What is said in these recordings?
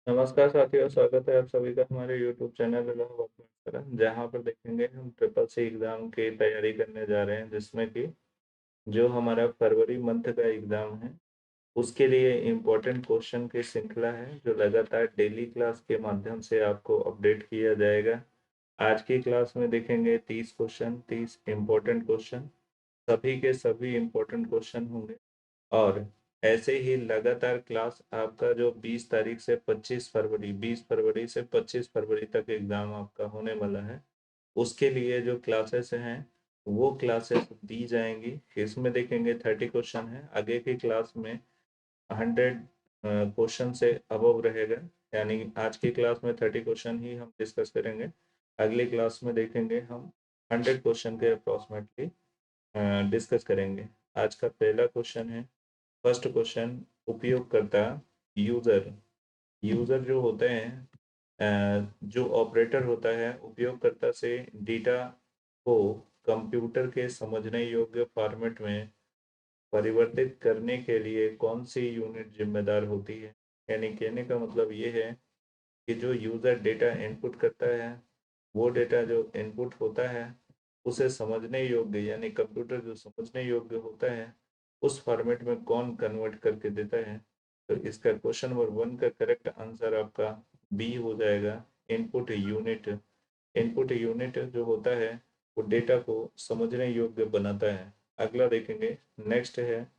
नमस्कार साथियों, स्वागत है आप सभी का हमारे यूट्यूब चैनल इलाहाबाद में तरह जहाँ पर देखेंगे हम ट्रिपल सी एग्ज़ाम की तैयारी करने जा रहे हैं, जिसमें कि जो हमारा फरवरी मंथ का एग्ज़ाम है, उसके लिए इम्पोर्टेंट क्वेश्चन की श्रृंखला है, जो लगातार डेली क्लास के माध्यम से आपको अपडेट किया जाएगा। आज की क्लास में देखेंगे 30 क्वेश्चन, 30 इम्पोर्टेंट क्वेश्चन, सभी के सभी इम्पोर्टेंट क्वेश्चन होंगे। और ऐसे ही लगातार क्लास आपका जो 20 तारीख से 25 फरवरी 20 फरवरी से 25 फरवरी तक एग्ज़ाम आपका होने वाला है, उसके लिए जो क्लासेस हैं, वो क्लासेस दी जाएँगी। इसमें देखेंगे 30 क्वेश्चन हैं, आगे की क्लास में 100 क्वेश्चन से अबव रहेगा, यानी आज की क्लास में 30 क्वेश्चन ही हम डिस्कस करेंगे। अगली क्लास में देखेंगे हम 100 क्वेश्चन के अप्रॉक्सिमेटली डिस्कस करेंगे। आज का पहला क्वेश्चन है, फर्स्ट क्वेश्चन, उपयोगकर्ता यूजर यूजर जो होते हैं, जो ऑपरेटर होता है उपयोगकर्ता से डेटा को कंप्यूटर के समझने योग्य फॉर्मेट में परिवर्तित करने के लिए कौन सी यूनिट जिम्मेदार होती है। यानी कहने का मतलब ये है कि जो यूजर डेटा इनपुट करता है, वो डेटा जो इनपुट होता है, उसे समझने योग्य यानी कंप्यूटर जो समझने योग्य होता है, उस फॉर्मेट में कौन कन्वर्ट करके देता है। तो इसका क्वेश्चन नंबर 1 का करेक्ट आंसर आपका बी हो जाएगा, इनपुट यूनिट। इनपुट यूनिट जो होता है, वो डेटा को समझने योग्य बनाता है। अगला देखेंगे, नेक्स्ट है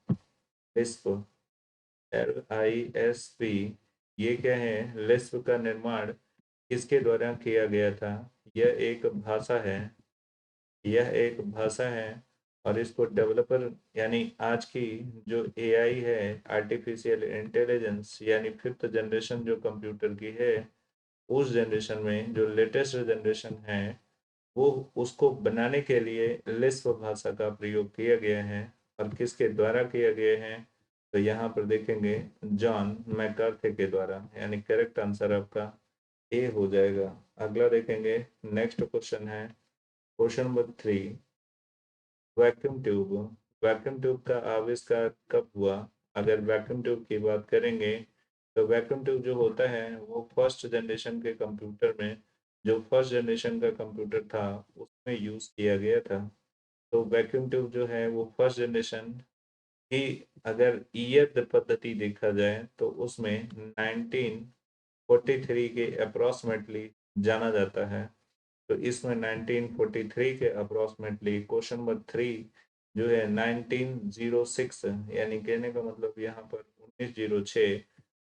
लिस्प, LISP। ये क्या है? लिस्प का निर्माण किसके द्वारा किया गया था? यह एक भाषा है, यह एक भाषा है। और इसको डेवलपर यानी आज की जो एआई है, आर्टिफिशियल इंटेलिजेंस, यानी फिफ्थ जनरेशन जो कंप्यूटर की है, उस जनरेशन में जो लेटेस्ट जनरेशन है, वो उसको बनाने के लिए लिस्प भाषा का प्रयोग किया गया है। और किसके द्वारा किया गया है? तो यहाँ पर देखेंगे जॉन मैकार्थी के द्वारा, यानी करेक्ट आंसर आपका ए हो जाएगा। अगला देखेंगे, नेक्स्ट क्वेश्चन है question number 3, vacuum tube. Vacuum tube का आविष्कार कब हुआ? अगर वैक्यूम ट्यूब की बात करेंगे, तो वैक्यूम ट्यूब जो होता है, वो फर्स्ट जनरेशन के कंप्यूटर में, जो फर्स्ट जनरेशन का कंप्यूटर था, उसमें यूज किया गया था। तो वैक्यूम ट्यूब जो है वो फर्स्ट जनरेशन की, अगर ईयर पद्धति देखा जाए तो उसमें 1943 के अप्रॉक्सीमेटली जाना जाता है। तो इसमें 1943 के अप्रॉक्सीमेटली क्वेश्चन नंबर 3 जो है 1906, यानी कहने का मतलब यहाँ पर 1906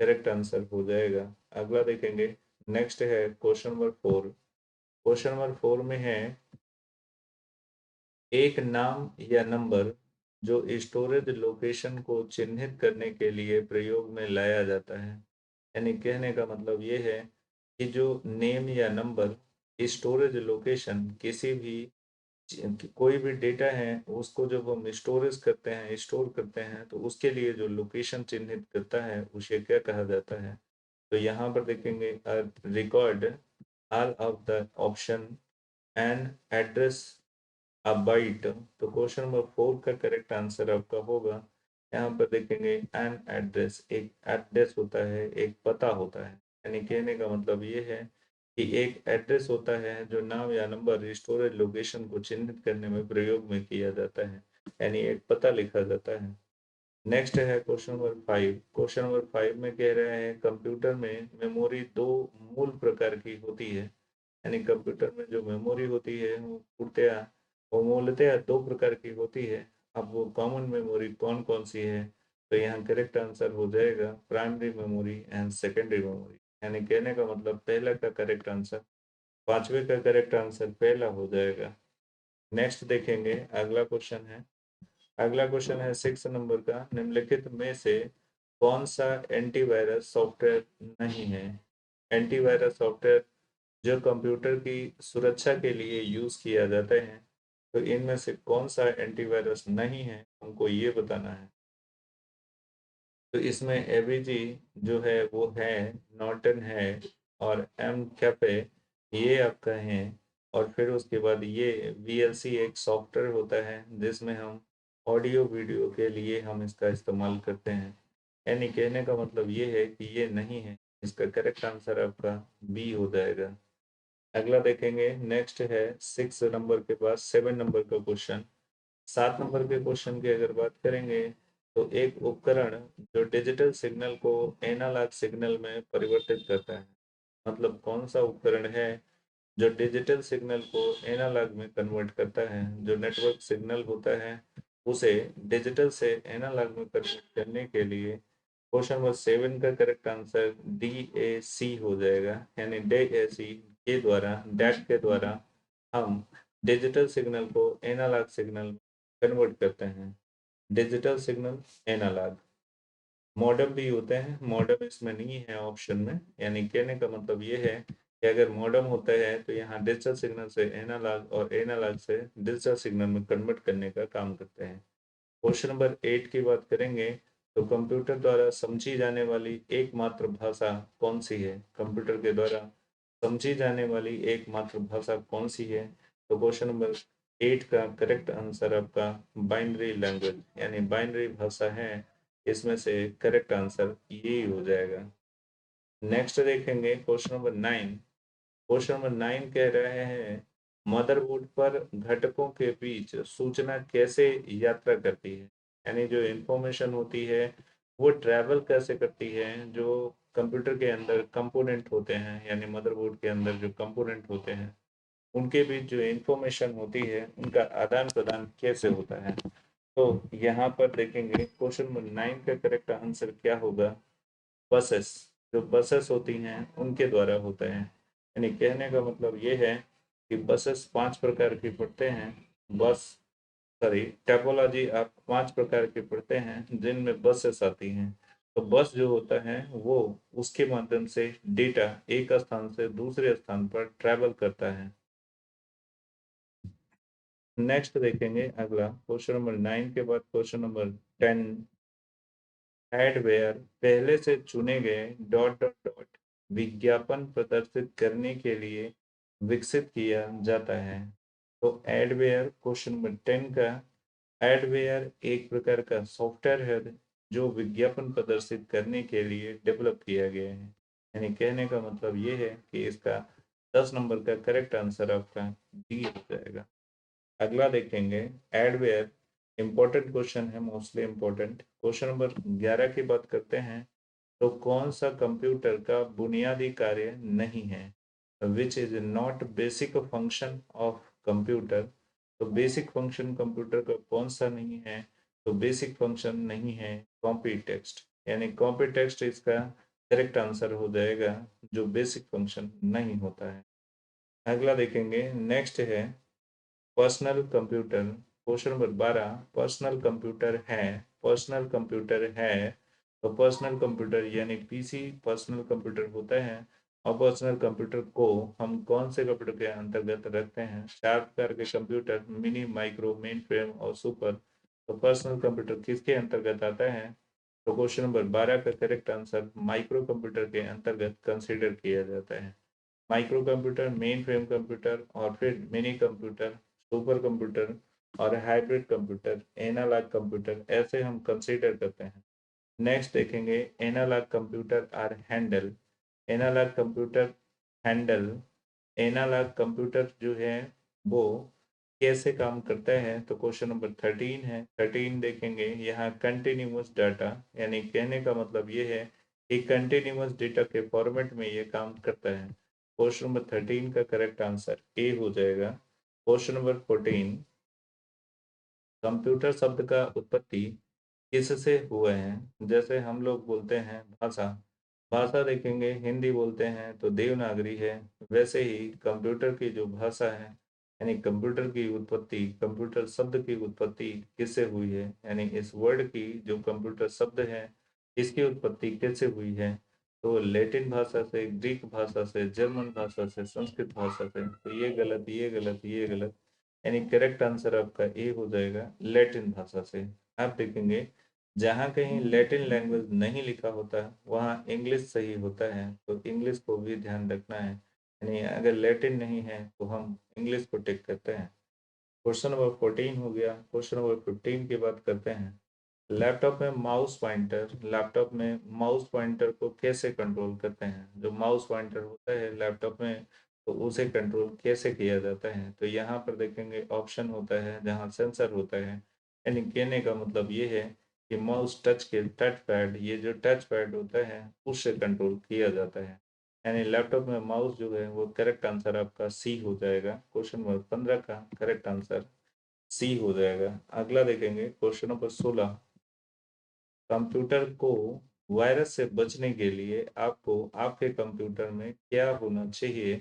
करेक्ट आंसर हो जाएगा। अगला देखेंगे, नेक्स्ट है क्वेश्चन नंबर 4। क्वेश्चन नंबर 4 में है, एक नाम या नंबर जो स्टोरेज लोकेशन को चिन्हित करने के लिए प्रयोग में लाया जाता है। यानी कहने का मतलब ये है कि जो नेम या नंबर स्टोरेज लोकेशन किसी भी कोई भी डेटा है, उसको जब हम स्टोरेज करते हैं, स्टोर करते हैं, तो उसके लिए जो लोकेशन चिन्हित करता है, उसे क्या कहा जाता है। तो यहाँ पर देखेंगे, record all of the option and address a bite. तो क्वेश्चन नंबर 4 का करेक्ट आंसर आपका होगा, यहाँ पर देखेंगे एन एड्रेस, एक एड्रेस होता है, एक पता होता है। यानी कहने का मतलब ये है कि एक एड्रेस होता है जो नाम या नंबर स्टोरेज लोकेशन को चिन्हित करने में प्रयोग में किया जाता है, यानी एक पता लिखा जाता है। नेक्स्ट है क्वेश्चन नंबर 5। क्वेश्चन नंबर 5 में कह रहे हैं, कंप्यूटर में मेमोरी दो मूल प्रकार की होती है। यानी कंप्यूटर में जो मेमोरी होती है, वो मूलतः दो प्रकार की होती है। अब वो कॉमन मेमोरी कौन कौन सी है? तो यहाँ करेक्ट आंसर हो जाएगा primary memory and secondary memory. यानी कहने का मतलब पहला का करेक्ट आंसर, पांचवे का करेक्ट आंसर पहला हो जाएगा। नेक्स्ट देखेंगे, अगला क्वेश्चन है 6 नंबर का, निम्नलिखित में से कौन सा एंटीवायरस सॉफ्टवेयर नहीं है? एंटीवायरस सॉफ्टवेयर जो कंप्यूटर की सुरक्षा के लिए यूज किया जाते हैं, तो इनमें से कौन सा एंटीवायरस नहीं है, हमको ये बताना है। तो इसमें एवीजी जो है वो है, नॉर्टन है, और एम कैफे, ये आपका है। और फिर उसके बाद ये वीएलसी एक सॉफ्टवेयर होता है, जिसमें हम ऑडियो वीडियो के लिए हम इसका इस्तेमाल करते हैं। यानी कहने का मतलब ये है कि ये नहीं है। इसका करेक्ट आंसर आपका बी हो जाएगा। अगला देखेंगे, नेक्स्ट है 6 नंबर के बाद 7 नंबर का क्वेश्चन। 7 नंबर के क्वेश्चन की अगर बात करेंगे तो एक उपकरण जो डिजिटल सिग्नल को एनालॉग सिग्नल में परिवर्तित करता है। मतलब कौन सा उपकरण है जो डिजिटल सिग्नल को एनालॉग में कन्वर्ट करता है, जो नेटवर्क सिग्नल होता है उसे डिजिटल से एनालॉग में कन्वर्ट करने के लिए। क्वेश्चन नंबर 7 का करेक्ट आंसर DAC हो जाएगा, यानी DAC के द्वारा, डैट के द्वारा हम डिजिटल सिग्नल को एनालॉग सिग्नल में कन्वर्ट करते हैं। Digital signal analogue. मॉडम भी होते हैं, मॉडम इसमें नहीं है ऑप्शन में, यानी कहने का मतलब ये है कि अगर मॉडम होता है तो यहाँ डिजिटल सिग्नल से एनालॉग और एनालॉग से डिजिटल सिग्नल में कन्वर्ट करने का काम करते हैं। क्वेश्चन नंबर 8 की बात करेंगे तो कंप्यूटर द्वारा समझी जाने वाली एकमात्र भाषा कौन सी है? कंप्यूटर के द्वारा समझी जाने वाली एकमात्र भाषा कौन सी है? तो क्वेश्चन नंबर 8 का करेक्ट आंसर आपका बाइनरी लैंग्वेज, यानी बाइनरी भाषा है। इसमें से करेक्ट आंसर ये हो जाएगा। नेक्स्ट देखेंगे क्वेश्चन नंबर 9। क्वेश्चन नंबर 9 कह रहे हैं, मदरबोर्ड पर घटकों के बीच सूचना कैसे यात्रा करती है? यानी जो इंफॉर्मेशन होती है वो ट्रैवल कैसे करती है? जो कंप्यूटर के अंदर कंपोनेंट होते हैं, यानी मदरबोर्ड के अंदर जो कंपोनेंट होते हैं उनके बीच जो इंफॉर्मेशन होती है उनका आदान प्रदान कैसे होता है? तो यहाँ पर देखेंगे क्वेश्चन नंबर 9 का करेक्ट आंसर क्या होगा? बसेस। जो बसेस होती हैं उनके द्वारा होते हैं। यानी कहने का मतलब ये है कि बसेस 5 प्रकार की पढ़ते हैं। बस, सॉरी, टोपोलॉजी आप 5 प्रकार के पढ़ते हैं जिनमें बसेस आती हैं। तो बस जो होता है वो उसके माध्यम से डेटा एक स्थान से दूसरे स्थान पर ट्रैवल करता है। नेक्स्ट देखेंगे अगला क्वेश्चन नंबर 9 के बाद क्वेश्चन नंबर 10। एडवेयर पहले से चुने गए डॉट डॉट डॉट विज्ञापन प्रदर्शित करने के लिए विकसित किया जाता है। तो एडवेयर क्वेश्चन नंबर 10 का, एडवेयर एक प्रकार का सॉफ्टवेयर है जो विज्ञापन प्रदर्शित करने के लिए डेवलप किया गया है। यानी कहने का मतलब ये है कि इसका 10 नंबर का करेक्ट आंसर आपका डी हो जाएगा। अगला देखेंगे, एडवेयर इंपॉर्टेंट क्वेश्चन है, मोस्टली इंपॉर्टेंट। क्वेश्चन नंबर 11 की बात करते हैं तो कौन सा कंप्यूटर का बुनियादी कार्य नहीं है? Which is not basic function of computer. तो बेसिक फंक्शन कंप्यूटर का कौन सा नहीं है? तो बेसिक फंक्शन नहीं है कॉपी टेक्स्ट, यानी कॉपी टेक्स्ट इसका करेक्ट आंसर हो जाएगा, जो बेसिक फंक्शन नहीं होता है। अगला देखेंगे, नेक्स्ट है personal computer. Question number 12, personal computer है, पर्सनल कंप्यूटर है। तो पर्सनल कंप्यूटर यानी पीसी पर्सनल कंप्यूटर होता है। और पर्सनल कंप्यूटर को हम कौन से कंप्यूटर के अंतर्गत रखते हैं? 4 प्रकार के computer, mini, micro, main frame और सुपर। तो पर्सनल कंप्यूटर किसके अंतर्गत आता है? तो क्वेश्चन नंबर 12 का करेक्ट आंसर माइक्रो कंप्यूटर के अंतर्गत कंसिडर किया जाता है। Micro computer, main frame computer और फिर मिनी कंप्यूटर, सुपर कंप्यूटर और हाइब्रिड कंप्यूटर, एनालॉग कंप्यूटर, ऐसे हम कंसीडर करते हैं। नेक्स्ट देखेंगे, analog computer are handle. Analog computer handle, analog computer जो है वो कैसे काम करता है? तो क्वेश्चन नंबर 13 है। 13 देखेंगे, यहाँ कंटिन्यूअस डाटा, यानी कहने का मतलब ये है कि कंटिन्यूअस डेटा के फॉर्मेट में ये काम करता है। क्वेश्चन नंबर 13 का करेक्ट आंसर ए हो जाएगा। क्वेश्चन नंबर 14, कंप्यूटर शब्द का उत्पत्ति किससे हुआ है? जैसे हम लोग बोलते हैं भाषा, भाषा देखेंगे हिंदी बोलते हैं तो देवनागरी है। वैसे ही कंप्यूटर की जो भाषा है, यानी कंप्यूटर की उत्पत्ति, कंप्यूटर शब्द की उत्पत्ति किससे हुई है? यानी इस वर्ड की जो कंप्यूटर शब्द है इसकी उत्पत्ति कैसे हुई है? तो लैटिन भाषा से, ग्रीक भाषा से, जर्मन भाषा से, संस्कृत भाषा से। तो ये गलत, ये गलत, ये गलत, यानी करेक्ट आंसर आपका ए हो जाएगा, लैटिन भाषा से। आप देखेंगे जहाँ कहीं लैटिन लैंग्वेज नहीं लिखा होता वहाँ इंग्लिश सही होता है, तो इंग्लिश को भी ध्यान रखना है। यानी अगर लैटिन नहीं है तो हम इंग्लिश को टिक करते हैं। क्वेश्चन नंबर 14 हो गया। क्वेश्चन नंबर 15 की बात करते हैं। लैपटॉप में माउस पॉइंटर को कैसे कंट्रोल करते हैं? जो माउस पॉइंटर होता है लैपटॉप में, तो उसे कंट्रोल कैसे किया जाता है? तो यहाँ पर देखेंगे ऑप्शन होता है जहाँ सेंसर होता है। यानी कहने का मतलब ये है कि माउस टच पैड, ये जो टच पैड होता है उससे कंट्रोल किया जाता है। यानी लैपटॉप में माउस जो है वो करेक्ट आंसर आपका सी हो जाएगा। क्वेश्चन नंबर 15 का करेक्ट आंसर सी हो जाएगा। अगला देखेंगे क्वेश्चन नंबर 16। कंप्यूटर को वायरस से बचने के लिए आपको आपके कंप्यूटर में क्या होना चाहिए,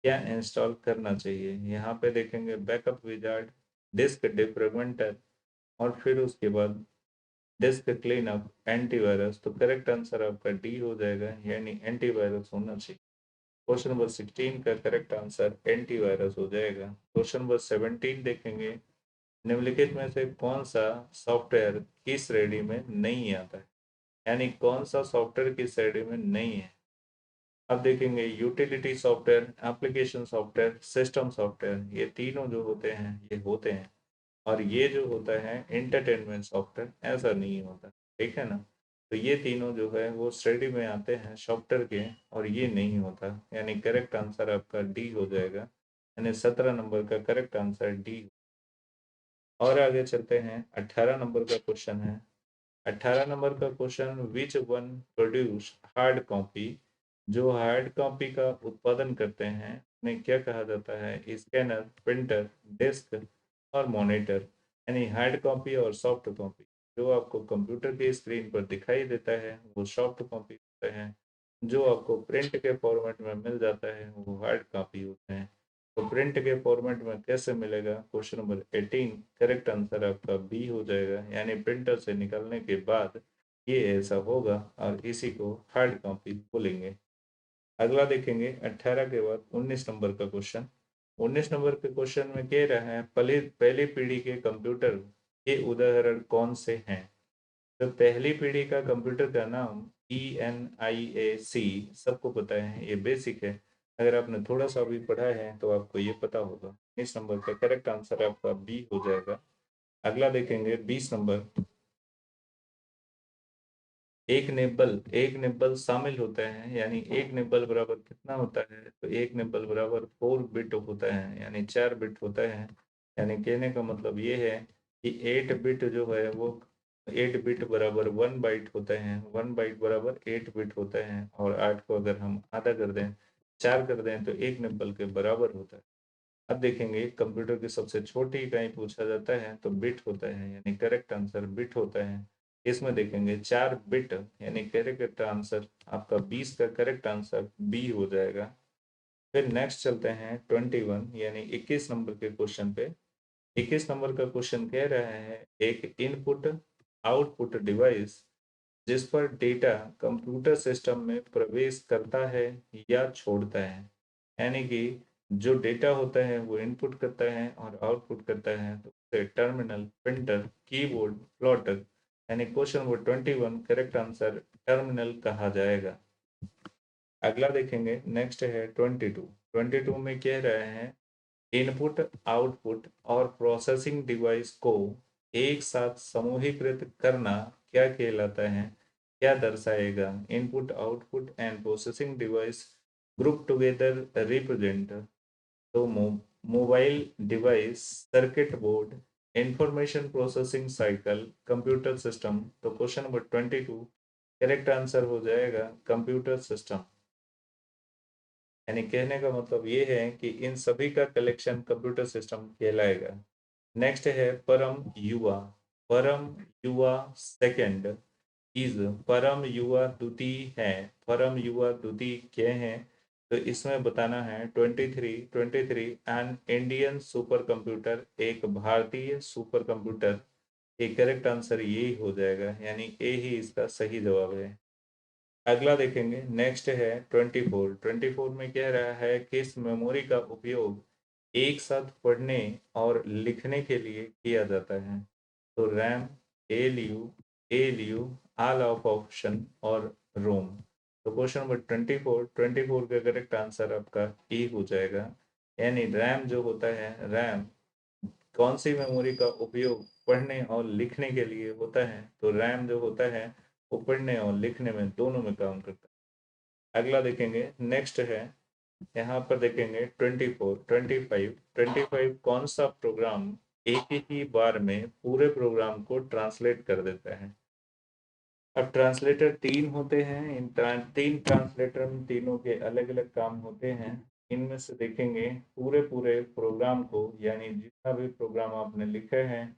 क्या इंस्टॉल करना चाहिए? यहाँ पे देखेंगे बैकअप विजार्ड, डिस्क डिफ्रेगमेंटर और फिर उसके बाद डिस्क क्लीनअप, एंटीवायरस। तो करेक्ट आंसर आपका डी हो जाएगा, यानी एंटीवायरस होना चाहिए। क्वेश्चन नंबर 16 का करेक्ट आंसर एंटीवायरस हो जाएगा। क्वेश्चन नंबर 17 देखेंगे, निम्नलिखित में से कौन सा सॉफ्टवेयर किस श्रेणी में नहीं आता है? यानी कौन सा सॉफ्टवेयर किस श्रेणी में नहीं है? अब देखेंगे utility software, application software, system software, ये तीनों जो होते हैं ये होते हैं। और ये जो होता है एंटरटेनमेंट सॉफ्टवेयर, ऐसा नहीं होता। ठीक है ना? तो ये तीनों जो है वो श्रेणी में आते हैं सॉफ्टवेयर के, और ये नहीं होता। यानी करेक्ट आंसर आपका डी हो जाएगा। यानी 17 नंबर का करेक्ट आंसर डी। और आगे चलते हैं, 18 नंबर का क्वेश्चन है। 18 नंबर का question, which one produce hard copy? जो हार्ड कॉपी का उत्पादन करते हैं उन्हें क्या कहा जाता है? स्कैनर, प्रिंटर, डिस्क और मॉनिटर। यानी हार्ड कॉपी और सॉफ्ट कॉपी, जो आपको कंप्यूटर की स्क्रीन पर दिखाई देता है वो सॉफ्ट कॉपी होते हैं। जो आपको प्रिंट के फॉर्मेट में मिल जाता है वो हार्ड कॉपी होते हैं। तो प्रिंट के फॉर्मेट में कैसे मिलेगा? क्वेश्चन नंबर 18 करेक्ट आंसर आपका बी हो जाएगा। यानी प्रिंटर से निकलने के बाद ये ऐसा होगा और इसी को हार्ड कॉपी बोलेंगे। अगला देखेंगे 18 के बाद 19 नंबर का क्वेश्चन। 19 नंबर के क्वेश्चन में कह रहा है, पहली पहली पीढ़ी के कंप्यूटर के उदाहरण कौन से हैं? तो पहली पीढ़ी का कंप्यूटर का नाम ENIAC, सबको पता है, ये बेसिक है। अगर आपने थोड़ा सा भी पढ़ा है तो आपको ये पता होगा। 19 नंबर का करेक्ट आंसर आपका बी हो जाएगा। अगला देखेंगे 20 नंबर। एक निब्बल शामिल होता है, यानी एक निब्बल बराबर कितना होता है? तो एक निब्बल बराबर 4 बिट होता है, यानी 4 बिट होता है। यानी कहने का मतलब ये है कि 8 बिट जो है वो 8 बिट बराबर 1 बाइट होते हैं, 1 बाइट बराबर 8 बिट होते हैं। और 8 को अगर हम आधा कर दें, 4 कर दें, तो एक निब्बल के बराबर होता है। अब देखेंगे कंप्यूटर की सबसे छोटी इकाई पूछा जाता है तो बिट होता है, यानी करेक्ट आंसर बिट होता है। इसमें देखेंगे 4 बिट, यानी करेक्ट आंसर आपका 20 का करेक्ट आंसर बी हो जाएगा। फिर नेक्स्ट चलते हैं 21 यानी 21 नंबर के क्वेश्चन पे। 21 नंबर का क्वेश्चन कह रहा है, एक इनपुट आउटपुट डिवाइस जिस पर डेटा कंप्यूटर सिस्टम में प्रवेश करता है या छोड़ता है। यानी कि जो डेटा होता है वो इनपुट करता है और आउटपुट करता है, तो उसे टर्मिनल, प्रिंटर, कीबोर्ड, प्लॉटर, यानी question number 21 correct answer terminal कहा जाएगा। अगला देखेंगे, नेक्स्ट है 22। 22 में कह रहे हैं, इनपुट, आउटपुट और प्रोसेसिंग डिवाइस को एक साथ समूहीकृत करना क्या कहलाता है? क्या दर्शाएगा? Input, output and processing device group together represent. तो mobile device, circuit board, information processing cycle, computer system. तो क्वेश्चन नंबर 22 करेक्ट आंसर हो जाएगा कंप्यूटर सिस्टम। यानी कहने का मतलब ये है कि इन सभी का कलेक्शन कंप्यूटर सिस्टम कहलाएगा। नेक्स्ट है परम युवा। परम युवा सेकंड इज, परम युवा द्वितीय है। परम युवा द्वितीय क्या है? तो इसमें बताना है 23 एन इंडियन सुपर कंप्यूटर, एक भारतीय सुपर कंप्यूटर। एक करेक्ट आंसर यही हो जाएगा, यानी ए ही इसका सही जवाब है। अगला देखेंगे, नेक्स्ट है 24। 24 में कह रहा है, किस मेमोरी का उपयोग एक साथ पढ़ने और लिखने के लिए किया जाता है? तो RAM, ALU, all of option और रोम। तो क्वेश्चन नंबर 24 का करेक्ट आंसर आपका ई हो जाएगा। यानी रैम जो होता है, रैम कौन सी मेमोरी का उपयोग पढ़ने और लिखने के लिए होता है? तो रैम जो होता है वो पढ़ने और लिखने में दोनों में काम करता है। अगला देखेंगे, नेक्स्ट है, यहाँ पर देखेंगे 24, 25, 25 कौन सा प्रोग्राम एक ही बार में पूरे प्रोग्राम को ट्रांसलेट कर देता है? अब ट्रांसलेटर तीन होते हैं, इन तीन ट्रांसलेटर में तीनों के अलग अलग काम होते हैं। इनमें से देखेंगे पूरे पूरे प्रोग्राम को, यानी जितना भी प्रोग्राम आपने लिखे हैं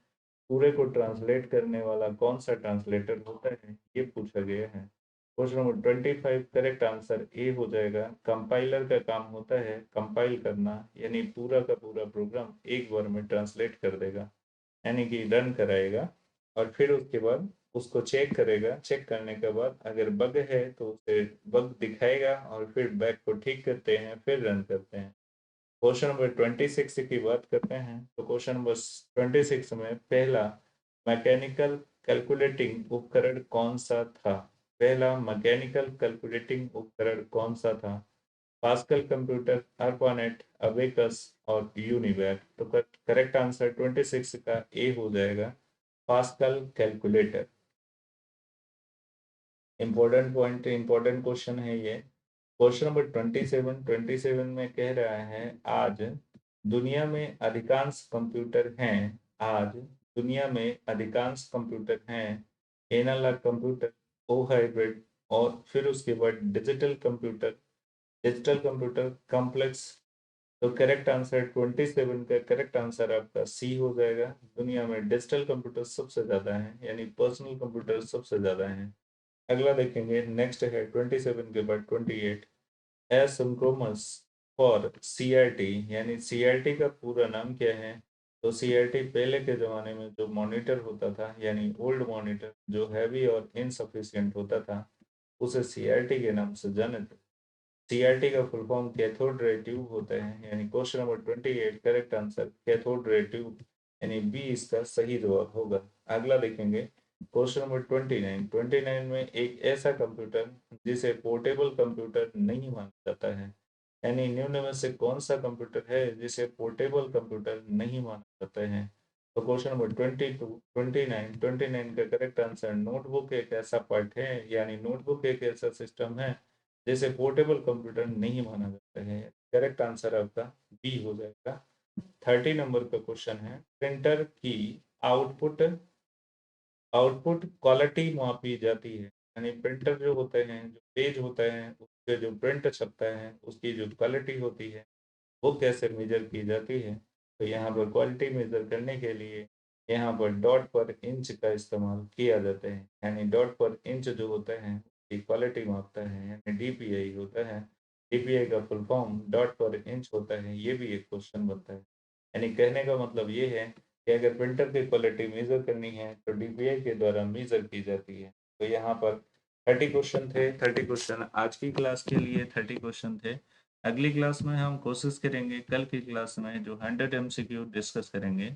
पूरे को ट्रांसलेट करने वाला कौन सा ट्रांसलेटर होता है, ये पूछा गया है। Question number 25 correct answer A हो जाएगा। कंपाइलर का काम होता है कंपाइल करना, यानी पूरा का पूरा प्रोग्राम एक बार में ट्रांसलेट कर देगा, यानी कि रन कराएगा और फिर उसके बाद उसको चेक करेगा। चेक करने के बाद अगर बग है तो उसे बग दिखाएगा और फिर बैग को ठीक करते हैं, फिर रन करते हैं। क्वेश्चन नंबर 26 की बात करते हैं तो क्वेश्चन नंबर 26 में पहला मैकेनिकल कैलकुलेटिंग उपकरण कौन सा था? पहला मैकेनिकल कैलकुलेटिंग उपकरण कौन सा था? पास्कल कंप्यूटर, अर्पानेट, अबेकस और यूनिवैक। तो करेक्ट आंसर 26 का ए हो जाएगा, pascal calculator. Important point, important question है ये। क्वेश्चन नंबर 27 में कह रहा है आज दुनिया में अधिकांश कंप्यूटर हैं, आज दुनिया में अधिकांश कंप्यूटर हैं एनालॉग कंप्यूटर, ओ हाइब्रिड और फिर उसके बाद digital computer, digital computer complex. तो करेक्ट आंसर 27 का करेक्ट आंसर आपका सी हो जाएगा। दुनिया में डिजिटल कंप्यूटर सबसे ज्यादा है, यानी पर्सनल कंप्यूटर सबसे ज्यादा है। अगला देखेंगे, नेक्स्ट है 27 के बाद 28, एसिंक्रोनस फॉर सीआरटी, यानी सीआरटी का पूरा नाम क्या है? तो सीआरटी पहले के जमाने में जो मॉनिटर होता था, यानी ओल्ड मॉनिटर जो हैवी और इनसफिशिएंट होता था, उसे सीआरटी के नाम से जाने थे। सीआरटी का full form cathode ray tube होता है, यानी question number 28 correct answer cathode ray tube, यानी बी इसका सही जवाब होगा। अगला देखेंगे, क्वेश्चन नंबर 29 में एक ऐसा कंप्यूटर जिसे पोर्टेबल कंप्यूटर नहीं माना जाता है, यानी निम्न में से कौन सा कंप्यूटर है जिसे पोर्टेबल कंप्यूटर नहीं माना जाता है? तो क्वेश्चन नंबर 29 का करेक्ट आंसर नोटबुक एक ऐसा पार्ट है, यानी नोटबुक एक ऐसा सिस्टम है जिसे पोर्टेबल कंप्यूटर नहीं माना जाता है। करेक्ट आंसर आपका बी हो जाएगा। 30 नंबर का क्वेश्चन है, प्रिंटर की आउटपुट आउटपुट क्वालिटी मापी जाती है, यानी प्रिंटर जो होते हैं, जो पेज होता है उसके जो प्रिंट छपता है उसकी जो क्वालिटी होती है वो कैसे मेजर की जाती है? तो यहाँ पर क्वालिटी मेजर करने के लिए यहाँ पर डॉट पर इंच का इस्तेमाल किया जाता है, यानी डॉट पर इंच जो होता है उसकी क्वालिटी मापता है, यानी डीपीआई होता है। डीपीआई का फुल फॉर्म डॉट पर इंच होता है, ये भी एक क्वेश्चन बनता है। यानी कहने का मतलब ये है कि अगर प्रिंटर की क्वालिटी मेजर करनी है तो डीपीआई के द्वारा मेजर की जाती है। तो यहाँ पर 30 क्वेश्चन थे, 30 क्वेश्चन आज की क्लास के लिए 30 क्वेश्चन थे। अगली क्लास में हम कोशिश करेंगे कल की क्लास में जो 100 एमसीक्यू डिस्कस करेंगे,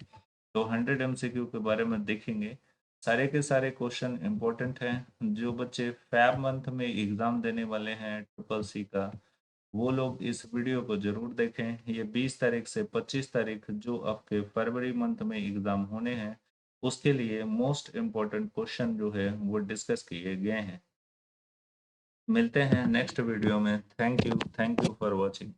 तो 100 एमसीक्यू के बारे में देखेंगे। सारे के सारे क्वेश्चन इंपॉर्टेंट हैं। जो बच्चे फैब मंथ में एग्जाम देने वाले हैं ट्रिपल सी का, वो लोग इस वीडियो को जरूर देखें। ये 20 तारीख से 25 तारीख जो आपके फरवरी मंथ में एग्जाम होने हैं उसके लिए मोस्ट इम्पोर्टेंट क्वेश्चन जो है वो डिस्कस किए गए हैं। मिलते हैं नेक्स्ट वीडियो में। Thank you for watching.